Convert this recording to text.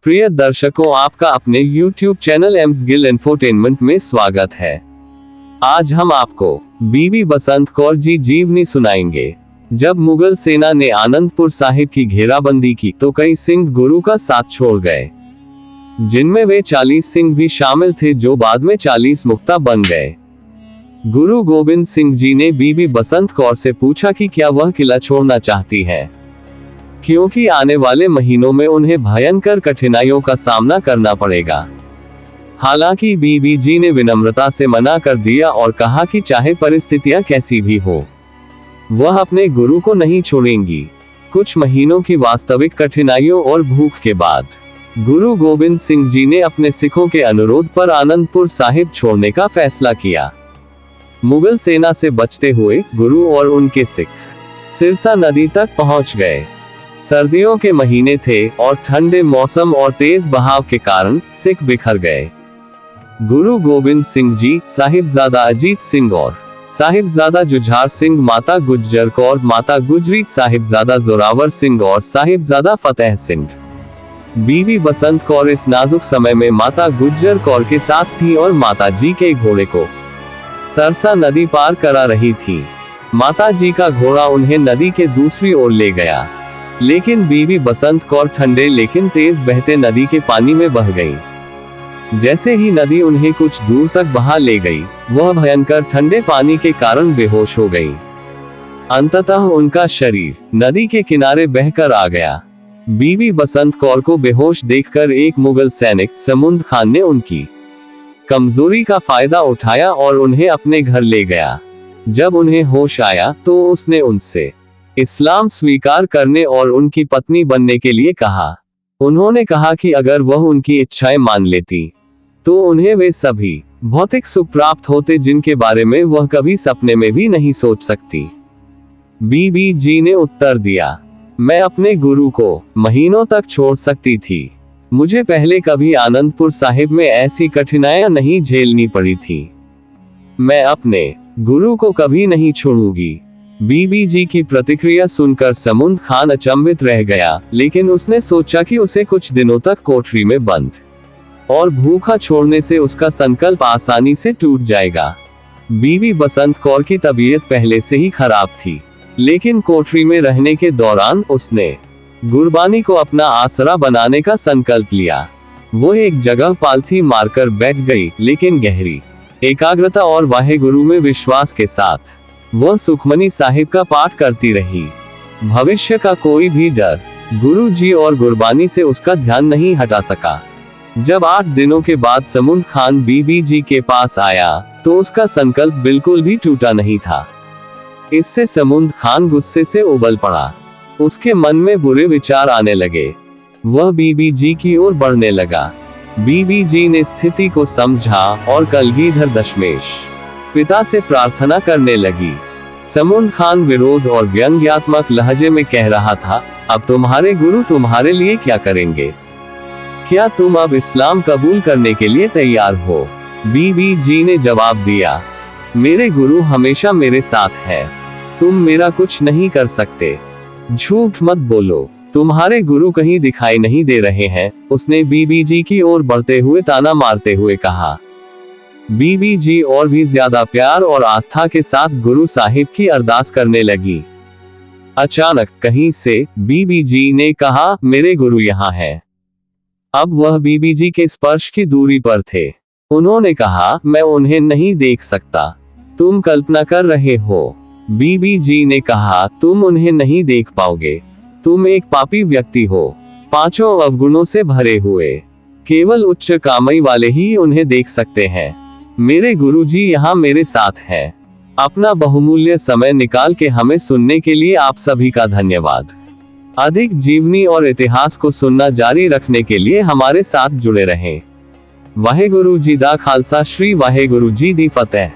प्रिय दर्शकों, आपका अपने YouTube channel AIIMS Gill infotainment में स्वागत है। आज हम आपको बीबी बसंत कौर जी जीवनी सुनाएंगे। जब मुगल सेना ने आनंदपुर साहिब की घेराबंदी की तो कई सिंह गुरु का साथ छोड़ गए, जिनमें वे 40 सिंह भी शामिल थे जो बाद में 40 मुक्ता बन गए। गुरु गोबिंद सिंह जी ने बीबी बसंत कौर से पूछा कि क्या वह किला छोड़ना चाहती है, क्योंकि आने वाले महीनों में उन्हें भयंकर कठिनाइयों का सामना करना पड़ेगा। हालांकि बीबी जी ने विनम्रता से मना कर दिया और कहा कि चाहे परिस्थितियां कैसी भी हो, वह अपने गुरु को नहीं छोड़ेंगी। कुछ महीनों की वास्तविक कठिनाइयों और भूख के बाद गुरु गोबिंद सिंह जी ने अपने सिखों के अनुरोध पर आनंदपुर साहिब छोड़ने का फैसला किया। मुगल सेना से बचते हुए गुरु और उनके सिख सिरसा नदी तक पहुंच गए। सर्दियों के महीने थे और ठंडे मौसम और तेज बहाव के कारण सिख बिखर गए। गुरु गोबिंद सिंह जी, साहिबजादा अजीत सिंह और साहिबजादा जुझार सिंह, माता गुज्जर कौर, माता गुजरीत, साहिबजादा जोरावर सिंह और साहिबजादा फतेह सिंह। बीबी बसंत कौर इस नाजुक समय में माता गुज्जर कौर के साथ थी और माता जी के घोड़े को सरसा नदी पार करा रही थी। माता जी का घोड़ा उन्हें नदी के दूसरी ओर ले गया, लेकिन बीबी बसंत कौर ठंडे लेकिन तेज बहते नदी के पानी में बह गई। जैसे ही नदी उन्हें कुछ दूर तक बहा ले गई, वह भयंकर ठंडे पानी के कारण बेहोश हो गई। अंततः उनका शरीर नदी के किनारे बहकर आ गया। बीबी बसंत कौर को बेहोश देखकर एक मुगल सैनिक समुंद खान ने उनकी कमजोरी का फायदा उठाया और उन्हें अपने घर ले गया। जब उन्हें होश आया तो उसने उनसे इस्लाम स्वीकार करने और उनकी पत्नी बनने के लिए कहा। उन्होंने कहा कि अगर वह उनकी इच्छाएं मान लेती तो उन्हें वे सभी भौतिक सुख प्राप्त होते जिनके बारे में वह कभी सपने में भी नहीं सोच सकती। बीबी जी ने उत्तर दिया, मैं अपने गुरु को महीनों तक छोड़ सकती थी। मुझे पहले कभी आनंदपुर साहिब में ऐसी कठिनाइयां नहीं झेलनी पड़ी थी। मैं अपने गुरु को कभी नहीं छोड़ूंगी। बीबी जी की प्रतिक्रिया सुनकर समुंद खान अचंभित रह गया, लेकिन उसने सोचा कि उसे कुछ दिनों तक कोठरी में बंद और भूखा छोड़ने से उसका संकल्प आसानी से टूट जाएगा। बीबी बसंत कौर की तबीयत पहले से ही खराब थी, लेकिन कोठरी में रहने के दौरान उसने गुरबानी को अपना आसरा बनाने का संकल्प लिया। वो एक जगह पालथी मारकर बैठ गई, लेकिन गहरी एकाग्रता और वाहेगुरु में विश्वास के साथ वह सुखमनी साहिब का पाठ करती रही। भविष्य का कोई भी डर गुरु जी और गुरबानी से उसका ध्यान नहीं हटा सका। जब 8 दिनों के बाद समुंद खान बीबी जी के पास आया तो उसका संकल्प बिल्कुल भी टूटा नहीं था। इससे समुंद खान गुस्से से उबल पड़ा। उसके मन में बुरे विचार आने लगे। वह बीबी जी की ओर बढ़ने लगा। बीबी जी ने स्थिति को समझा और कलगीधर दशमेश पिता से प्रार्थना करने लगी। समुंद खान विरोध और व्यंग्यात्मक लहजे में कह रहा था, अब तुम्हारे गुरु तुम्हारे लिए क्या करेंगे? क्या तुम अब इस्लाम कबूल करने के लिए तैयार हो? बीबी जी ने जवाब दिया, मेरे गुरु हमेशा मेरे साथ है। तुम मेरा कुछ नहीं कर सकते। झूठ मत बोलो, तुम्हारे गुरु कहीं दिखाई नहीं दे रहे हैं। उसने बीबी जी की ओर बढ़ते हुए ताना मारते हुए कहा। बीबी जी और भी ज्यादा प्यार और आस्था के साथ गुरु साहिब की अरदास करने लगी। अचानक कहीं से बीबी जी ने कहा, मेरे गुरु यहाँ हैं। अब वह बीबी जी के स्पर्श की दूरी पर थे। उन्होंने कहा, मैं उन्हें नहीं देख सकता। तुम कल्पना कर रहे हो। बीबी जी ने कहा, तुम उन्हें नहीं देख पाओगे। तुम एक पापी व्यक्ति हो, 5 अवगुणों से भरे हुए। केवल उच्च कामई वाले ही उन्हें देख सकते हैं। मेरे गुरुजी यहाँ मेरे साथ हैं। अपना बहुमूल्य समय निकाल के हमें सुनने के लिए आप सभी का धन्यवाद। अधिक जीवनी और इतिहास को सुनना जारी रखने के लिए हमारे साथ जुड़े रहें। वाहेगुरु जी दा खालसा, श्री वाहेगुरु जी दी फतेह।